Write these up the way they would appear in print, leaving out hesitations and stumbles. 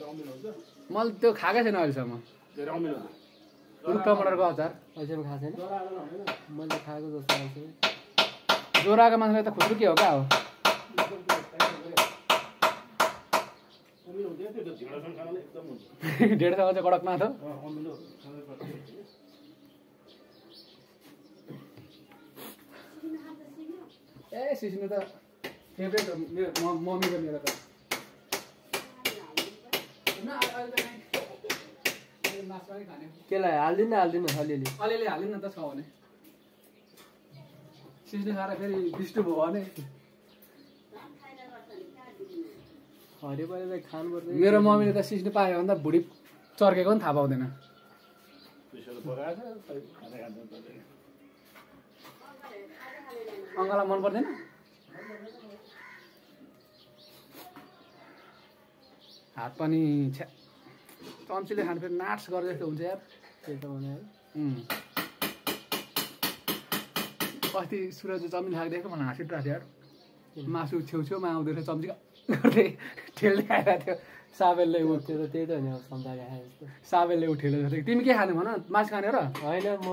मैले त्यो खाएकै छैन अहिलेसम्म टमाटरको अचार अहिलेसम्म खाएको छैन मैले खाएको जस्तो लाग्छ जोराको मान्छेलाई त खुट्टु के हो क्या हो ढेडसँग चाहिँ कडक माथो ए सिस्नु त फेभरेट हो मेरो मम्मीको मेरो त केलाई हाल्दिनँ अलिअलि अलिअलि हालिन् न त छ भने सिस्नु खाएर फेरि बिस्टु भयो भने हरियो परिलाई खानुपर्छ मेरो मम्मीले त सिस्नु पायो भने त भुँडी चर्केको पनि थाहा पाउँदैन अङ्कललाई मन पर्दैन हात पनि छ्या चम्चीले खानु फेरि नाट्स गरे जस्तो हुन्छ यार त्यही त भने है अस्ति सुरज चम्ची खाएको देखेको मलाई हाँसिरहेको थियो यार मासु छेउछेउमा आउँदै थियो चम्ची गर्दै ठेल्दै आइरहेको थियो साबेलले त्यो त त्यही त हो नि अब सम्झाएको खाए जस्तो साबेलले उठेलो जस्तो तिमी के खाने भन मासु खाने र होइन म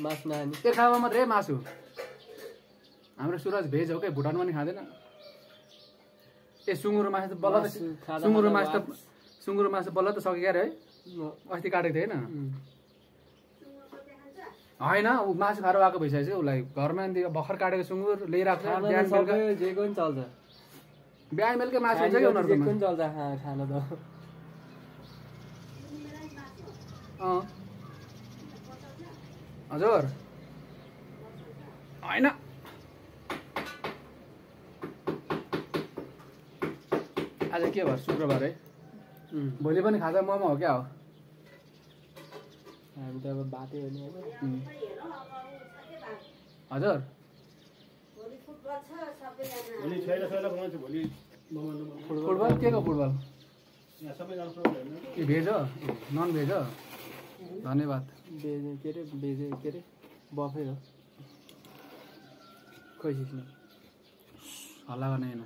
मासु नखाने त्यो खावा मात्रै मासु हाम्रो सुरज भेज हो क्या भुटानमा पनि खाँदैन ए सुँगुरो मासु त बल्ल सुँगुरो मासु बल्ल त सक्यो क्यारे है अस्ति काटेको थिएँ होइन ऊ मासु खाएर आएको भइसकेको छ उसलाई घरमा भर्खर काटेको सुँगुर लिइरहेको छ जेको पनि चल्छ बिहान बेलुकै मासु हुन्छ कि उनीहरूको पनि चल्छ खान त हजुर होइन आज के भयो शुक्रबार है भोलि पनि खाजा मोमो हो क्या हो हामी त अब बाटै हो नि हजुर फुटबल के को फुटबल ए भेज हो नन भेज हो धन्यवाद भेज के अरे बफे हो खोइ सिक्नु हल्ला गर्ने होइन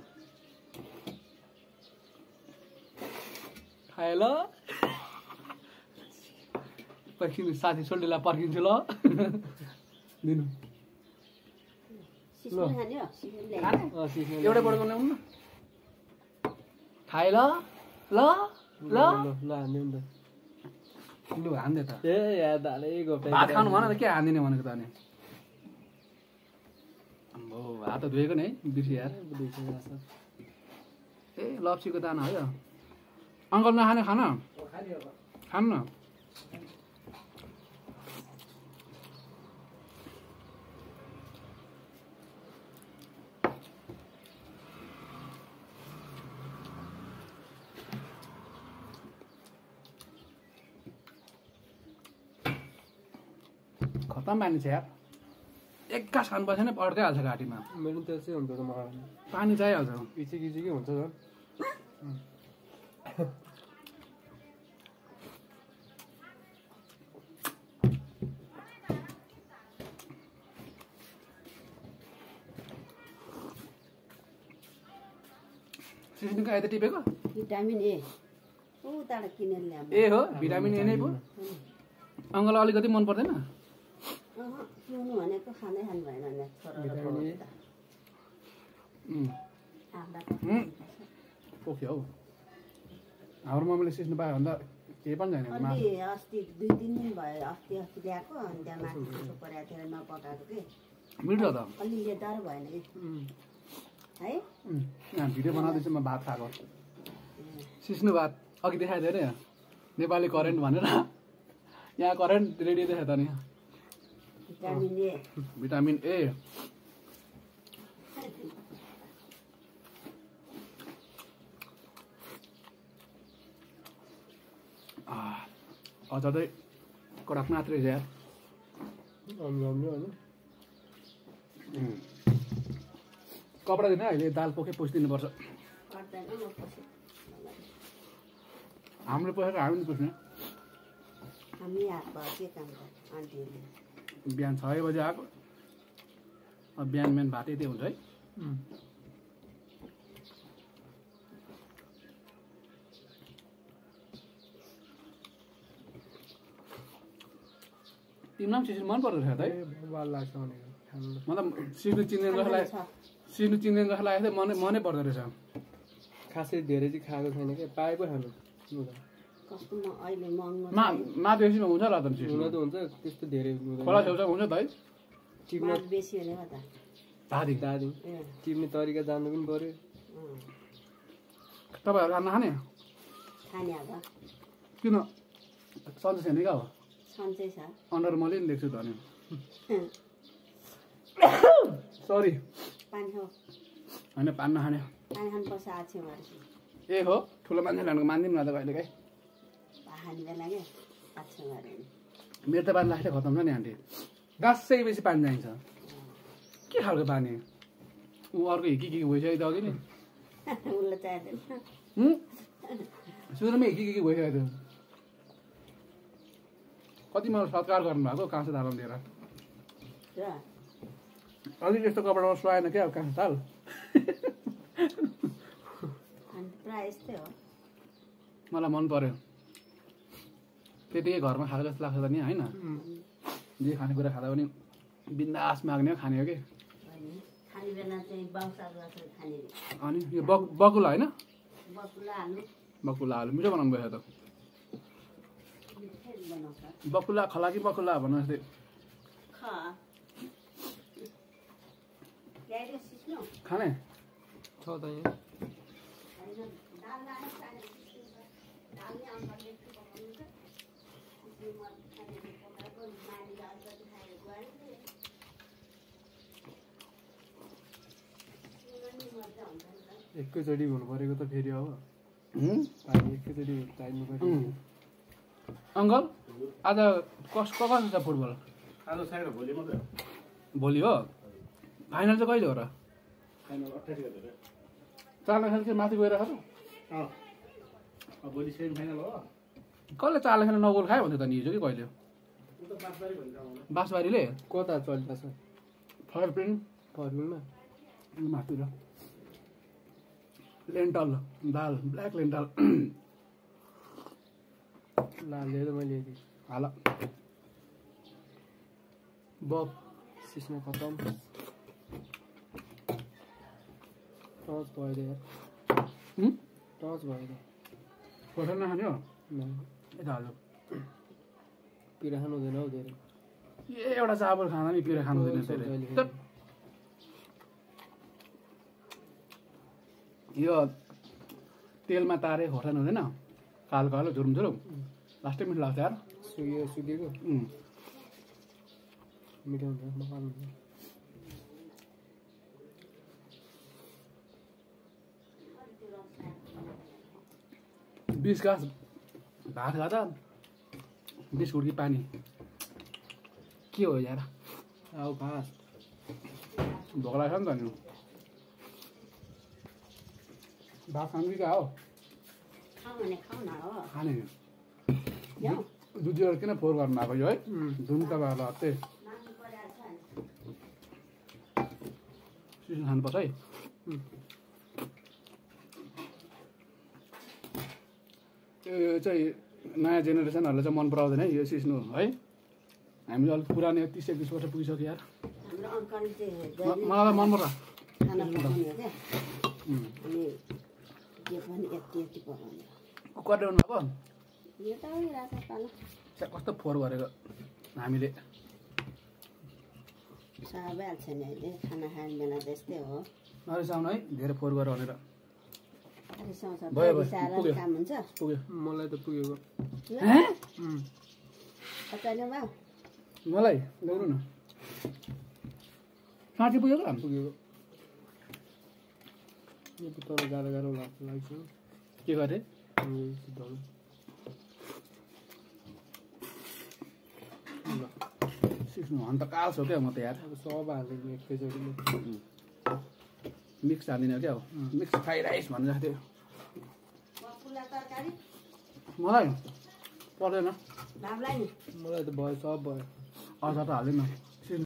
खायो ल पर्खिनु साथी सोल्टीलाई पर्खिन्छु ल दिनु एउटै बढेको ल्याउनु न खाए ल ल ल हान्दिउँ त लु हान्दे त ए याद हालेको भात खानु भन त के हान्दिने भनेको त अनि अम्बो हात त धोएको नि है बिर्सियो यार ए लप्सीको दाना हो यो अङ्कल नखाने खान खानु न खतम पानी छ यार एक गास खानु पर्छ नि पड्दै हाल्छ घाँटीमा मेरो त्यसै हुन्छ त मलाई पानी चाहिहाल्छ इचिकै हुन्छ झन् सिस्नुको आइ त टिपेको भिटामिन ए उताबाट किनेर ल्याऊ ए हो भिटामिन ए नै पो अङ्कललाई अलिकति मन पर्दैन पिउनु भनेको खानै खानु भएन नि पोख्यो हौ हाम्रो मम्मीले सिस्नु पायो भने त केही पनि छैन अस्ति 2-3 दिन भयो अस्ति ल्याएको अनि त्यहाँ माथि परेको थियो नपकाएको कि मिठो त अलि लेदार भएन कि है भिडियो बनाउँदैछु म भात खाएको सिस्नु भात अघि देखाएको थियो नि नेपाली करेन्ट भनेर यहाँ करेन्ट रेडी देखायो त नि भिटामिन ए अझै कडक मात्रै यार कपडा दिन अहिले दाल पोखे पुछिदिनुपर्छ हाम्रो पोखेको हामी पुछ्ने बिहान 6 बजे आएको अब बिहान भात यतै हुन्छ है तिमीलाई पनि सिस्नु मन पर्दो रहेछ त है बाल लाग्छ भनेको खानु मतलब सिस्नु चिन्दैन जसलाई सिस्नु चिन्दैन जसलाई चाहिँ मनै पर्दो रहेछ खासै धेरै चाहिँ खाएको छैन क्या पाए पो खानु कस्तो अहिले महँगो माधेसीमा हुन्छ होला त हुन सिस्नु त हुन्छ त्यस्तो धेरै खोला छेउछाउ हुन्छ त है टिप्न माग बेसी हुने हो त दादी दादी ए टिप्ने तरिका जान्नु पनि पर्यो तपाईँहरू खाना खाने खाने अब किन सन्चै छैन क्या हो सन्चै छ अन्डर मैले नि देख्छु त अनि सरी पानी खाऊ होइन पान नखाने पानी खानुपर्छ आछेउहरू ए हो ठुलो मान्छे लानुको मान्दिनँ न त कहिले काहीँ खाने बेला क्या आछेउहरू मेरो त पानी लास्टै खतम छ नि आन्टी गाँसै बेसी पानी चाहिन्छ के खालको पानी ऊ अर्को हिकी भइसकेको थियो अघि नि उसले चाहिँदैन सुरुमै हिकी भइसकेको थियो कति मलाई सत्कार गर्नुभएको काँसो थालमा दिएर र अलिक यस्तो कपडामा सुहाएन क्या अब काँसो थाल अनि प्रायः यस्तै हो मलाई मन पर्यो त्यतिकै घरमा खाएको जस्तो लाग्छ त नि होइन जे खानेकुरा खाँदा पनि बिन्दास माग्ने हो खाने हो कि खाने बेला चाहिँ बाउसाग खाने अनि यो बकुला होइन बकुला आलु बकुला आलु मिठो बनाउनु भयो त मिठै बनाउँछ बकुला खला कि बकुला भन्नु जस्तै ल्याइदियो सिस्नु खाने छ त यहाँ होइन दाल लाने दाल दालले अम्बरले पकाउनुहुन्छ सिस्नु खाने पकाएको मानीले अलिकति खाएर गयो मजा हुन्छ नि त एकैचोटि हुनु परेको त फेरि अब पानी एकैचोटि चाहिनु पऱ्यो अङ्कल आज कसको छ फुटबल आज छैन भोलि मात्रै भोलि हो फाइनल चाहिँ कहिले हो र फाइनल 28 गते चाल खेल चाहिँ माथि गएर खानु भोलि सेमी फाइनल हो कसले चाल खेल 9 गोल खायो भन्थ्यो त नि हिजो कि कहिले उ त बासबारी भन्छ आउनु बासबारीले कता चलिरहेछ फयर प्रिन्ट फर्मिङमा माथितिर लेन्टल दाल ब्ल्याक लेन्टल लाले त मैले यति हाल बब सिस्नो खतम टच भयो त यार टच भयो त खोर्सानी नखाने हो न यता हाल्यो पिरा खानु हुँदैन हौ धेरै एउटा चावल खाँदा नि पिरो खानु हुँदैन त्यसले त यो तेलमा तारे खोर्सानी हुँदैन कालो कालो झुरुम झुरुम लास्टै मिठो लाग्छ यार सुकेको मिठो हुन्छ मकान हुन्छ बिस गाँस भात खाँदा बिस्कुट कि पानी के हो यार आऊ घाँस भोक लाग्छ नि त नि भात खानु कि क्या हो खाऊ भने खाऊ न हो खाने ल्याऊ दुधीहरू किन फोहोर गर्नु भएको यो है धुन तपाईँहरूलाई हत्ते माग्नु परिहाल्छ नि सिस्नु खानुपर्छ है यो चाहिँ नयाँ जेनेरेसनहरूले चाहिँ मन पराउँदैन है यो सिस्नु है हामीले अलिक पुरानो 30-31 वर्ष पुगिसक्यो यार हाम्रो अङ्कल चाहिँ मलाई मन पर्छ खाना पकाउने हो क्या अनि के पनि यति यति पकाउने हो कुकर ल्याउनु भएको यो त आइरहेको छ पालो कस्तो फोहोर गरेको हामीले भइहाल्छ नि अहिले खाना खाने बेला त्यस्तै हो नरिसाउनु है धेरै फोहोर गरेर भनेर रिसाउँछ भयो, रिसाएर पुग्यो। काम हुन्छ पुग्यो मलाई त पुगेको अचार भयो मलाई ल्याउनु न साँच्चै पुग्यो त पुगेको यो त तर गाह्रो गाह्रो लाग्छ के गरेँ सिक्नु अन्त काल छ क्या म त यार अब सब हाल्दैन एकैचोटि मिक्स हालिदिने क्या हो मिक्स फ्राई राइस भन्नु जस्तो थियो बकुल्ला तरकारी मलाई पर्दैन भाबलाई नि मलाई त भयो सब भयो अचार त हाल्दैन